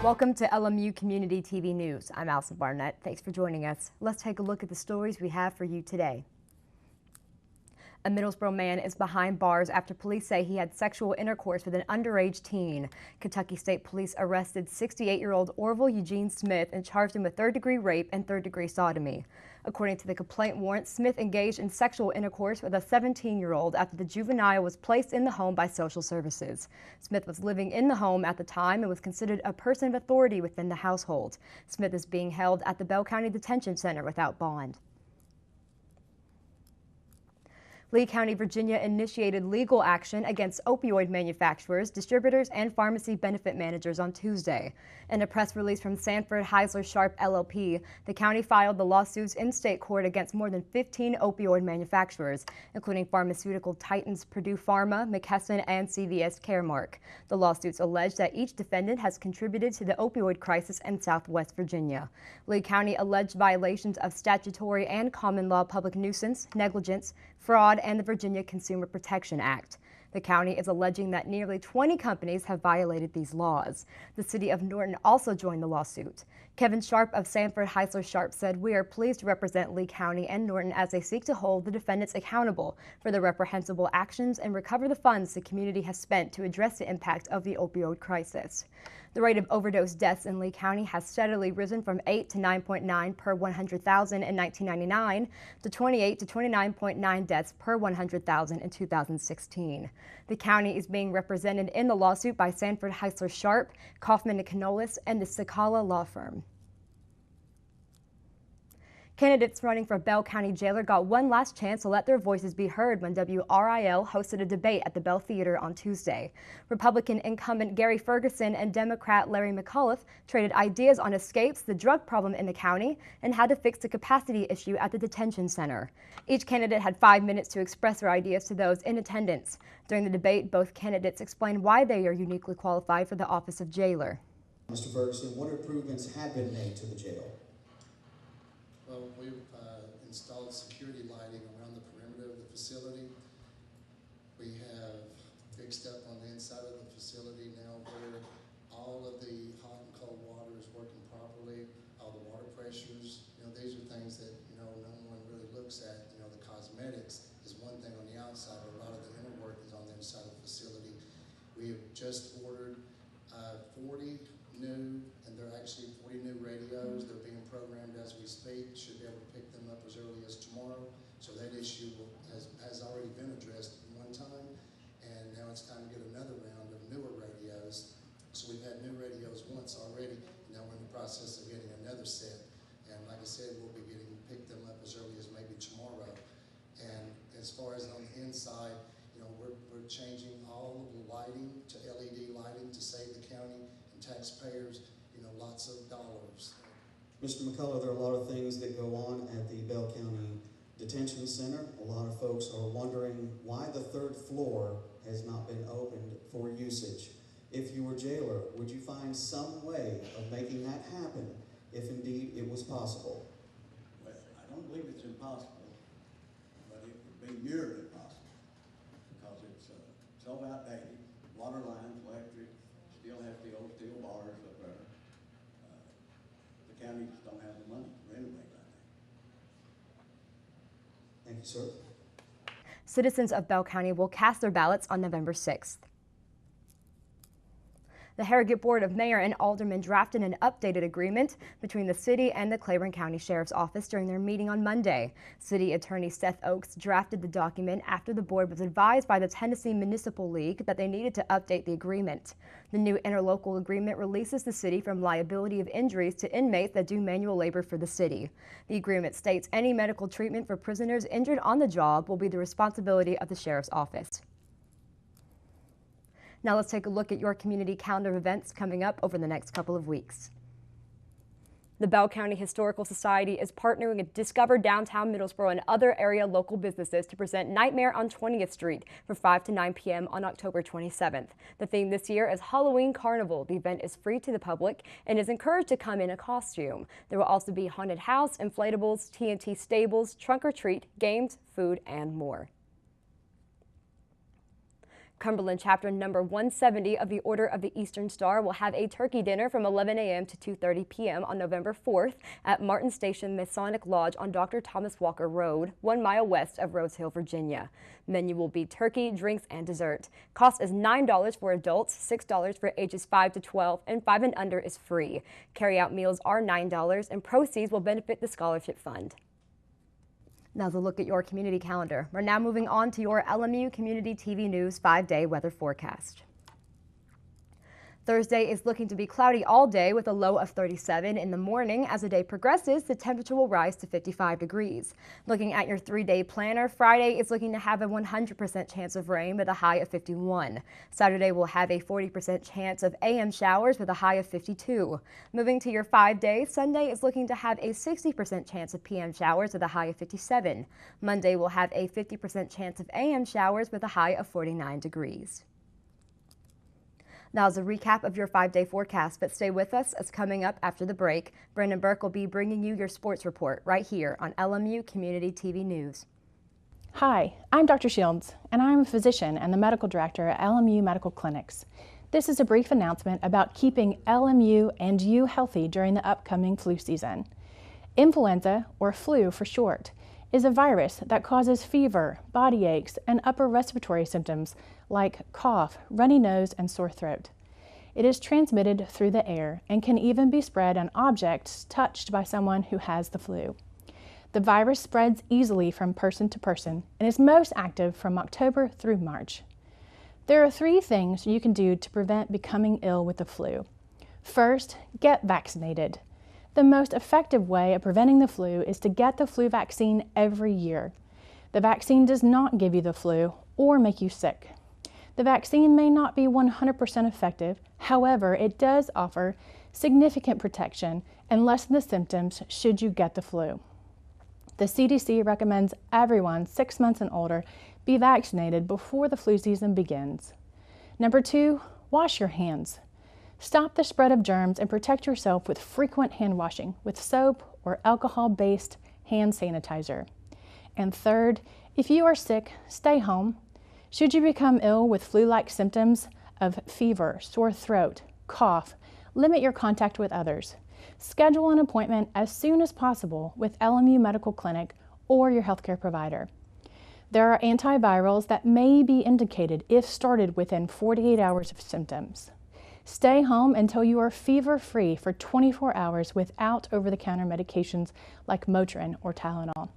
Welcome to LMU Community TV News. I'm Allison Barnett. Thanks for joining us. Let's take a look at the stories we have for you today. A Middlesboro man is behind bars after police say he had sexual intercourse with an underage teen. Kentucky State Police arrested 68-year-old Orville Eugene Smith and charged him with third-degree rape and third-degree sodomy. According to the complaint warrant, Smith engaged in sexual intercourse with a 17-year-old after the juvenile was placed in the home by social services. Smith was living in the home at the time and was considered a person of authority within the household. Smith is being held at the Bell County Detention Center without bond. Lee County, Virginia initiated legal action against opioid manufacturers, distributors, and pharmacy benefit managers on Tuesday. In a press release from Sanford Heisler Sharp LLP, the county filed the lawsuits in state court against more than 15 opioid manufacturers, including pharmaceutical titans Purdue Pharma, McKesson, and CVS Caremark. The lawsuits allege that each defendant has contributed to the opioid crisis in Southwest Virginia. Lee County alleged violations of statutory and common law public nuisance, negligence, fraud, and the Virginia Consumer Protection Act. The county is alleging that nearly 20 companies have violated these laws. The city of Norton also joined the lawsuit. Kevin Sharp of Sanford Heisler Sharp said, "We are pleased to represent Lee County and Norton as they seek to hold the defendants accountable for their reprehensible actions and recover the funds the community has spent to address the impact of the opioid crisis." The rate of overdose deaths in Lee County has steadily risen from 8 to 9.9 per 100,000 in 1999 to 28 to 29.9 deaths per 100,000 in 2016. The county is being represented in the lawsuit by Sanford Heisler Sharp, Kaufman & Canolis, and the Sakala law firm. Candidates running for Bell County Jailer got one last chance to let their voices be heard when WRIL hosted a debate at the Bell Theater on Tuesday. Republican incumbent Gary Ferguson and Democrat Larry McAuliffe traded ideas on escapes, the drug problem in the county, and how to fix the capacity issue at the detention center. Each candidate had 5 minutes to express their ideas to those in attendance. During the debate, both candidates explained why they are uniquely qualified for the office of jailer. Mr. Ferguson, what improvements have been made to the jail? Well, we've installed security lighting around the perimeter of the facility. We have fixed up on the inside of the facility now where all of the hot and cold water is working properly, all the water pressures. These are things that, no one really looks at. The cosmetics is one thing on the outside, but a lot of the inner work is on the inside of the facility. We have just ordered 40 new, and they're actually 40 new radios. They're being programmed as we speak. Should be able to pick them up as early as tomorrow. So that issue has already been addressed one time, and now it's time to get another round of newer radios. So we've had new radios once already. Now we're in the process of getting another set. And like I said, we'll be pick them up as early as maybe tomorrow. And as far as on the inside, we're changing all of the lighting to LED lighting to save the county and taxpayers, lots of dollars. Mr. McCullough, there are a lot of things that go on at the Bell County Detention Center. A lot of folks are wondering why the third floor has not been opened for usage. If you were jailer, would you find some way of making that happen if indeed it was possible? Well, I don't believe it's impossible, but it would be nearly impossible because it's so outdated. Water lines, electric, still have the old steel bars up there. The county just don't have the money to renovate right now. Thank you, sir. Citizens of Bell County will cast their ballots on November 6th. The Harrogate Board of Mayor and Aldermen drafted an updated agreement between the city and the Claiborne County Sheriff's Office during their meeting on Monday. City Attorney Seth Oakes drafted the document after the board was advised by the Tennessee Municipal League that they needed to update the agreement. The new interlocal agreement releases the city from liability of injuries to inmates that do manual labor for the city. The agreement states any medical treatment for prisoners injured on the job will be the responsibility of the Sheriff's Office. Now let's take a look at your community calendar of events coming up over the next couple of weeks. The Bell County Historical Society is partnering with Discover Downtown Middlesboro and other area local businesses to present Nightmare on 20th Street from 5 to 9 p.m. on October 27th. The theme this year is Halloween Carnival. The event is free to the public and is encouraged to come in a costume. There will also be haunted house, inflatables, TNT stables, trunk or treat, games, food, and more. Cumberland Chapter number 170 of the Order of the Eastern Star will have a turkey dinner from 11 a.m. to 2:30 p.m. on November 4th at Martin Station Masonic Lodge on Dr. Thomas Walker Road, 1 mile west of Rose Hill, Virginia. Menu will be turkey, drinks, and dessert. Cost is $9 for adults, $6 for ages 5 to 12, and 5 and under is free. Carry-out meals are $9, and proceeds will benefit the scholarship fund. Now's a look at your community calendar. We're now moving on to your LMU Community TV News 5-day weather forecast. Thursday is looking to be cloudy all day with a low of 37 in the morning. As the day progresses, the temperature will rise to 55 degrees. Looking at your 3-day planner, Friday is looking to have a 100% chance of rain with a high of 51. Saturday will have a 40% chance of AM showers with a high of 52. Moving to your 5-day, Sunday is looking to have a 60% chance of PM showers with a high of 57. Monday will have a 50% chance of AM showers with a high of 49 degrees. Now is a recap of your 5-day forecast, but stay with us as coming up after the break, Brandon Burke will be bringing you your sports report right here on LMU Community TV News. Hi, I'm Dr. Shields, and I'm a physician and the medical director at LMU Medical Clinics. This is a brief announcement about keeping LMU and you healthy during the upcoming flu season. Influenza, or flu for short, is a virus that causes fever, body aches, and upper respiratory symptoms like cough, runny nose, and sore throat. It is transmitted through the air and can even be spread on objects touched by someone who has the flu. The virus spreads easily from person to person and is most active from October through March. There are 3 things you can do to prevent becoming ill with the flu. First, get vaccinated. The most effective way of preventing the flu is to get the flu vaccine every year. The vaccine does not give you the flu or make you sick. The vaccine may not be 100% effective, however, it does offer significant protection and lessen the symptoms should you get the flu. The CDC recommends everyone 6 months and older be vaccinated before the flu season begins. Number 2, wash your hands. Stop the spread of germs and protect yourself with frequent hand washing with soap or alcohol-based hand sanitizer. And third, if you are sick, stay home. Should you become ill with flu-like symptoms of fever, sore throat, cough, limit your contact with others. Schedule an appointment as soon as possible with LMU Medical Clinic or your healthcare provider. There are antivirals that may be indicated if started within 48 hours of symptoms. Stay home until you are fever-free for 24 hours without over-the-counter medications like Motrin or Tylenol.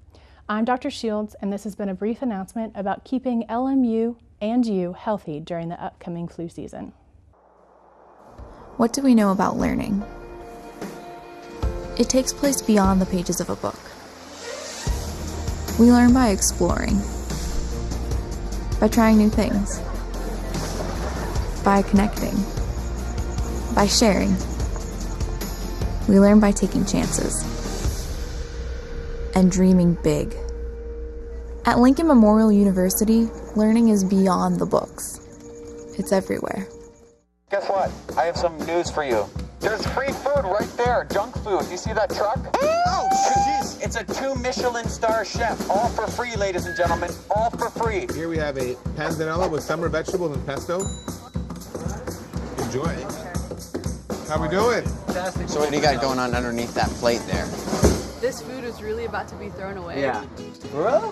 I'm Dr. Shields, and this has been a brief announcement about keeping LMU and you healthy during the upcoming flu season. What do we know about learning? It takes place beyond the pages of a book. We learn by exploring, by trying new things, by connecting, by sharing. We learn by taking chances and dreaming big. At Lincoln Memorial University, learning is beyond the books. It's everywhere. Guess what? I have some news for you. There's free food right there, junk food. Do you see that truck? Oh, jeez. It's a 2 Michelin star chef. All for free, ladies and gentlemen. All for free. Here we have a panzanella with summer vegetables and pesto. Enjoy. How we doing? So what do you got going on underneath that plate there? This food is really about to be thrown away. Yeah. Really?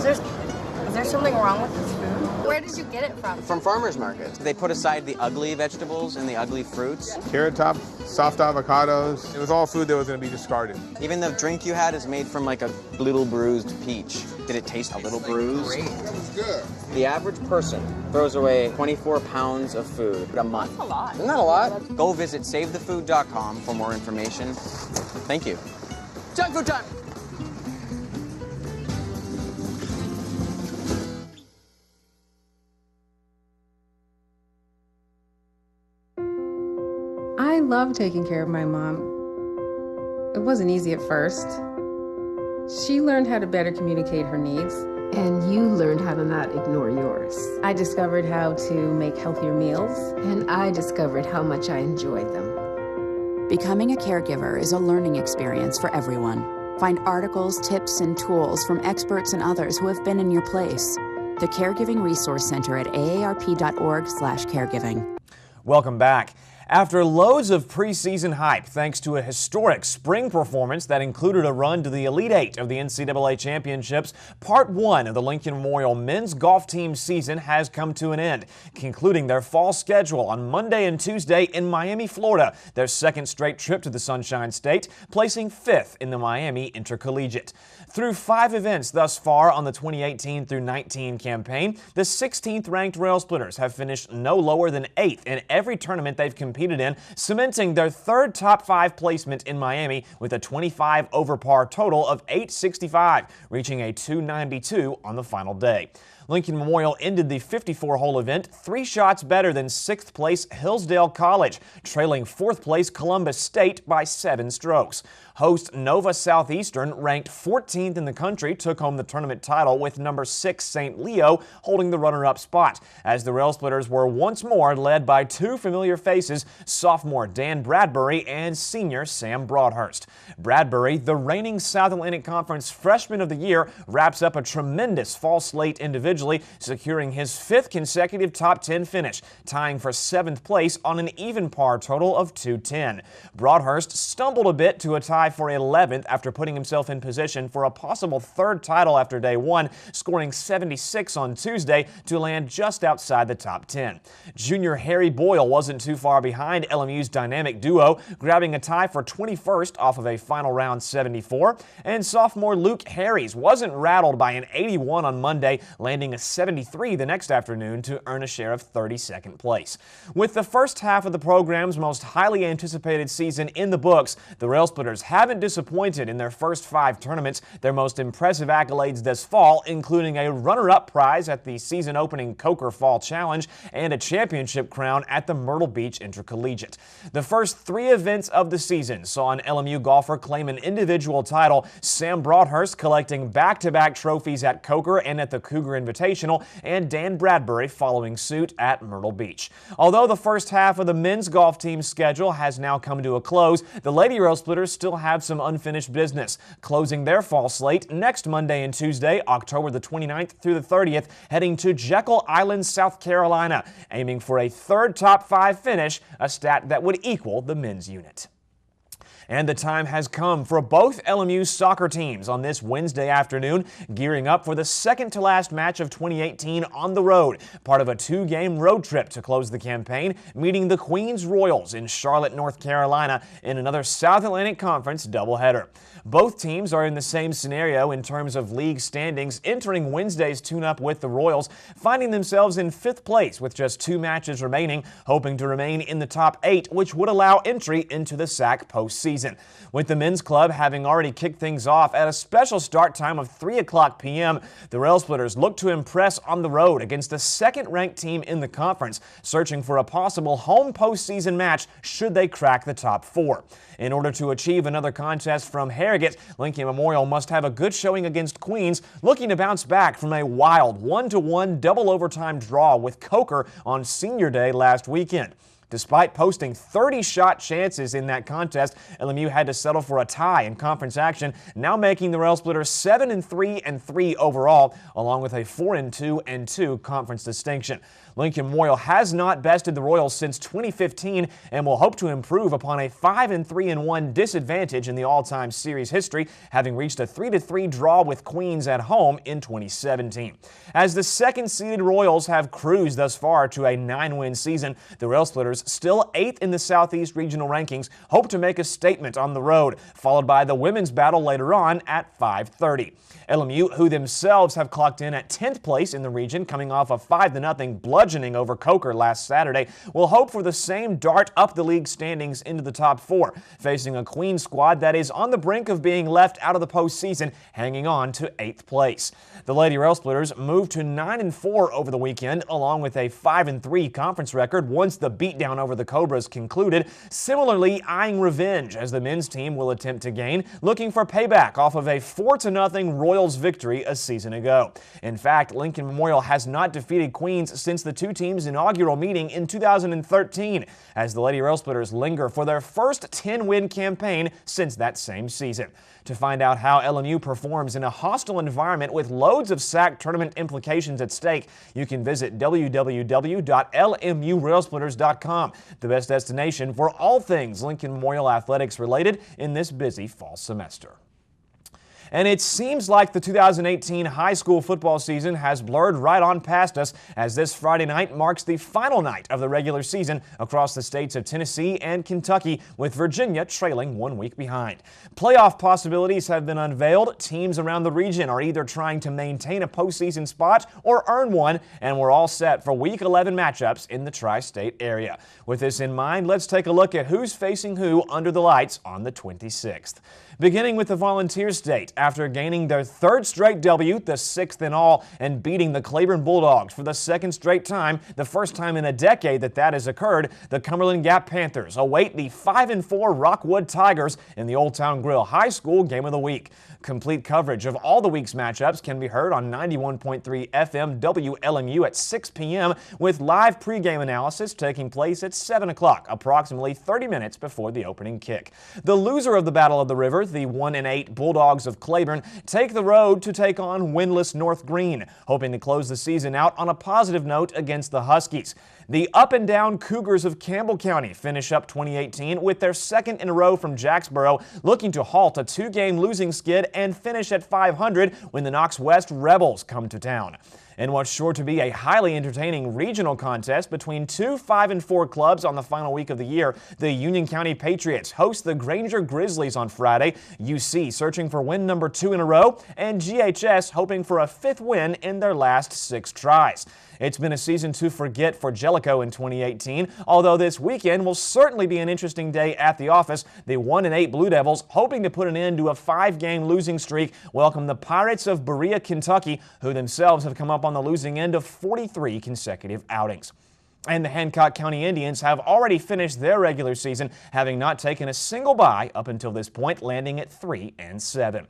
Is there something wrong with this food? Where did you get it from? From farmers markets. They put aside the ugly vegetables and the ugly fruits. Carrot top, soft avocados. It was all food that was going to be discarded. Even the drink you had is made from like a little bruised peach. Did it taste a little bruised? Great. It's good. The average person throws away 24 pounds of food a month. That's a lot. Isn't that a lot? Go visit savethefood.com for more information. Thank you. Junk food time! I love taking care of my mom. It wasn't easy at first. She learned how to better communicate her needs. And you learned how to not ignore yours. I discovered how to make healthier meals. And I discovered how much I enjoyed them. Becoming a caregiver is a learning experience for everyone. Find articles, tips, and tools from experts and others who have been in your place. the Caregiving Resource Center at aarp.org/caregiving. Welcome back. After loads of preseason hype thanks to a historic spring performance that included a run to the Elite Eight of the NCAA Championships, Part 1 of the Lincoln Memorial men's golf team season has come to an end, concluding their fall schedule on Monday and Tuesday in Miami, Florida, their second straight trip to the Sunshine State, placing 5th in the Miami Intercollegiate. Through 5 events thus far on the 2018 through 19 campaign, the 16th ranked Rail Splitters have finished no lower than 8th in every tournament they've competed in, cementing their 3rd top 5 placement in Miami with a 25 over par total of 865, reaching a 292 on the final day. Lincoln Memorial ended the 54-hole event 3 shots better than 6th place Hillsdale College, trailing 4th place Columbus State by 7 strokes. Host Nova Southeastern, ranked 14th in the country, took home the tournament title with number 6 St. Leo holding the runner-up spot, as the Rail Splitters were once more led by 2 familiar faces, sophomore Dan Bradbury and senior Sam Broadhurst. Bradbury, the reigning South Atlantic Conference Freshman of the Year, wraps up a tremendous fall slate individually, securing his 5th consecutive top 10 finish, tying for 7th place on an even par total of 210. Broadhurst stumbled a bit to a tie for 11th after putting himself in position for a possible 3rd title after day 1, scoring 76 on Tuesday to land just outside the top 10. Junior Harry Boyle wasn't too far behind LMU's dynamic duo, grabbing a tie for 21st off of a final round 74, and sophomore Luke Harries wasn't rattled by an 81 on Monday, landing a 73 the next afternoon to earn a share of 32nd place. With the first half of the program's most highly anticipated season in the books, the Rail Splitters haven't disappointed in their first 5 tournaments, their most impressive accolades this fall including a runner-up prize at the season-opening Coker Fall Challenge and a championship crown at the Myrtle Beach Intercollegiate. The first 3 events of the season saw an LMU golfer claim an individual title, Sam Broadhurst collecting back-to-back trophies at Coker and at the Cougar Invitational, and Dan Bradbury following suit at Myrtle Beach. Although the first half of the men's golf team's schedule has now come to a close, the Lady Rail Splitters still have some unfinished business, closing their fall slate next Monday and Tuesday, October the 29th through the 30th, heading to Jekyll Island, South Carolina, aiming for a 3rd top 5 finish, a stat that would equal the men's unit. And the time has come for both LMU soccer teams on this Wednesday afternoon, gearing up for the second-to-last match of 2018 on the road, part of a 2-game road trip to close the campaign, meeting the Queens Royals in Charlotte, North Carolina, in another South Atlantic Conference doubleheader. Both teams are in the same scenario in terms of league standings, entering Wednesday's tune-up with the Royals, finding themselves in 5th place with just 2 matches remaining, hoping to remain in the top 8, which would allow entry into the SAC postseason. With the men's club having already kicked things off at a special start time of 3 o'clock p.m., the Rail Splitters look to impress on the road against the 2nd-ranked team in the conference, searching for a possible home postseason match should they crack the top 4. In order to achieve another contest from Harrogate, Lincoln Memorial must have a good showing against Queens, looking to bounce back from a wild 1-1 double overtime draw with Coker on Senior Day last weekend. Despite posting 30 shot chances in that contest, LMU had to settle for a tie in conference action, now making the Rail Splitters 7-3-3 overall, along with a 4-2-2 conference distinction. Lincoln Memorial has not bested the Royals since 2015 and will hope to improve upon a 5-3-1 disadvantage in the all-time series history, having reached a 3-3 draw with Queens at home in 2017. As the second-seeded Royals have cruised thus far to a 9-win season, the Rail Splitters, still 8th in the Southeast Regional rankings, hope to make a statement on the road, followed by the women's battle later on at 5:30. LMU, who themselves have clocked in at 10th place in the region, coming off a 5-0 bludgeoning over Coker last Saturday, will hope for the same dart up the league standings into the top 4, facing a Queens squad that is on the brink of being left out of the postseason, hanging on to 8th place. The Lady Rail Splitters moved to 9-4 over the weekend, along with a 5-3 conference record once the beatdown beatdown over the Cobras concluded, similarly eyeing revenge as the men's team will attempt to gain, looking for payback off of a 4-0 Royals victory a season ago. In fact, Lincoln Memorial has not defeated Queens since the two teams' inaugural meeting in 2013, as the Lady Rail Splitters linger for their first 10-win campaign since that same season. To find out how LMU performs in a hostile environment with loads of SAC tournament implications at stake, you can visit www.lmurailsplitters.com, the best destination for all things Lincoln Memorial athletics related in this busy fall semester. And it seems like the 2018 high school football season has blurred right on past us, as this Friday night marks the final night of the regular season across the states of Tennessee and Kentucky, with Virginia trailing 1 week behind. Playoff possibilities have been unveiled. Teams around the region are either trying to maintain a postseason spot or earn one, and we're all set for Week 11 matchups in the tri-state area. With this in mind, let's take a look at who's facing who under the lights on the 26th. Beginning with the Volunteer State, after gaining their third straight W, the sixth in all, and beating the Claiborne Bulldogs for the second straight time, the first time in a decade that has occurred, the Cumberland Gap Panthers await the 5-4 Rockwood Tigers in the Old Town Grill High School Game of the Week. Complete coverage of all the week's matchups can be heard on 91.3 FM WLMU at 6 p.m. with live pregame analysis taking place at 7 o'clock, approximately 30 minutes before the opening kick. The loser of the Battle of the River, the 1-8 Bulldogs of Claiborne, take the road to take on winless North Green, hoping to close the season out on a positive note against the Huskies. The up-and-down Cougars of Campbell County finish up 2018 with their second in a row from Jacksboro, looking to halt a 2-game losing skid and finish at 500 when the Knox West Rebels come to town. In what's sure to be a highly entertaining regional contest between two 5-4 clubs on the final week of the year, the Union County Patriots host the Granger Grizzlies on Friday, UC searching for win number 2 in a row, and GHS hoping for a 5th win in their last 6 tries. It's been a season to forget for Jellicoe in 2018, although this weekend will certainly be an interesting day at the office. The 1-8 Blue Devils, hoping to put an end to a 5-game losing streak, welcome the Pirates of Berea, Kentucky, who themselves have come up on the losing end of 43 consecutive outings. And the Hancock County Indians have already finished their regular season, having not taken a single bye up until this point, landing at 3-7.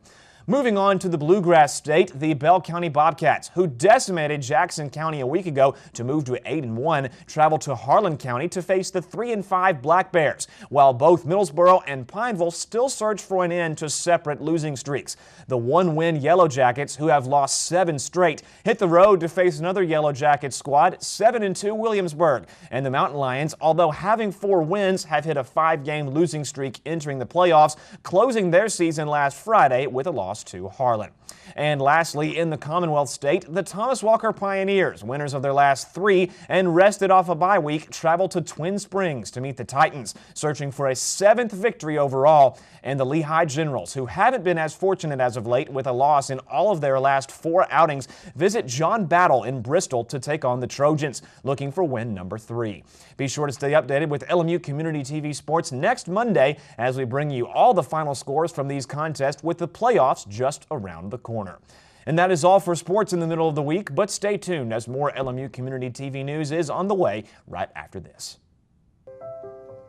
Moving on to the Bluegrass State, the Bell County Bobcats, who decimated Jackson County a week ago to move to 8-1, travel to Harlan County to face the 3-5 Black Bears, while both Middlesboro and Pineville still search for an end to separate losing streaks. The 1-win Yellow Jackets, who have lost 7 straight, hit the road to face another Yellow Jacket squad, 7-2 Williamsburg. And the Mountain Lions, although having 4 wins, have hit a 5-game losing streak entering the playoffs, closing their season last Friday with a loss to Harlan. And lastly, in the Commonwealth State, the Thomas Walker Pioneers, winners of their last 3 and rested off a bye week, travel to Twin Springs to meet the Titans, searching for a 7th victory overall. And the Lehigh Generals, who haven't been as fortunate as of late with a loss in all of their last 4 outings, visit John Battle in Bristol to take on the Trojans, looking for win number 3. Be sure to stay updated with LMU Community TV Sports next Monday as we bring you all the final scores from these contests with the playoffs just around the corner. And that is all for sports in the middle of the week, but stay tuned as more LMU Community TV news is on the way right after this.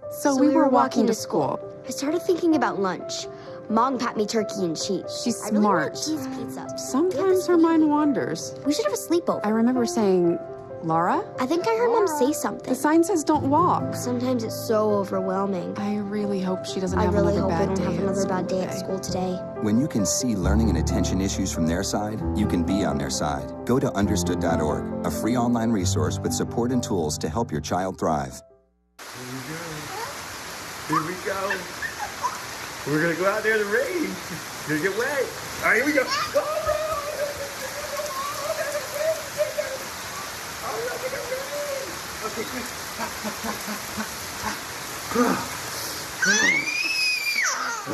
So we were walking to school. I started thinking about lunch. Mom packed me turkey and cheese. She's I really smart. want cheese pizza. Sometimes her mind wanders. We should have a sleepover. I remember saying, Laura? I think I heard Mom say something. The sign says don't walk. Sometimes it's so overwhelming. I really hope she doesn't I have really another hope I bad don't day have another bad day at school today. When you can see learning and attention issues from their side, you can be on their side. Go to understood.org, a free online resource with support and tools to help your child thrive. Here we go. We're gonna go out there in the rain. Gonna get wet. All right, here we go. Okay, quick.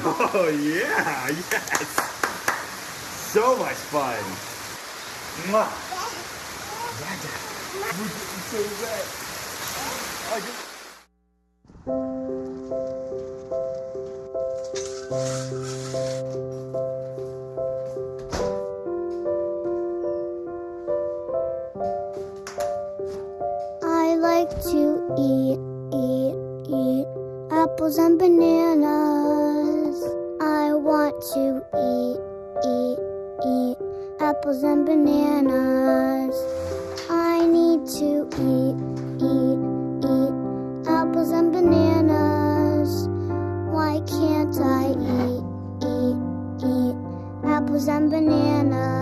Oh yeah, yes. So much fun. Mwah. We're getting so wet. I like to eat apples and bananas. I want to eat apples and bananas. I need to eat apples and bananas. Why can't I eat apples and bananas?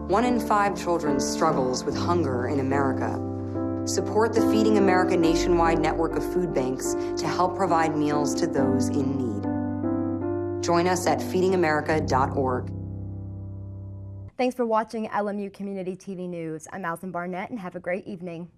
One in 5 children struggles with hunger in America. Support the Feeding America nationwide network of food banks to help provide meals to those in need. Join us at feedingamerica.org. Thanks for watching LMU Community TV News. I'm Alison Barnett, and have a great evening.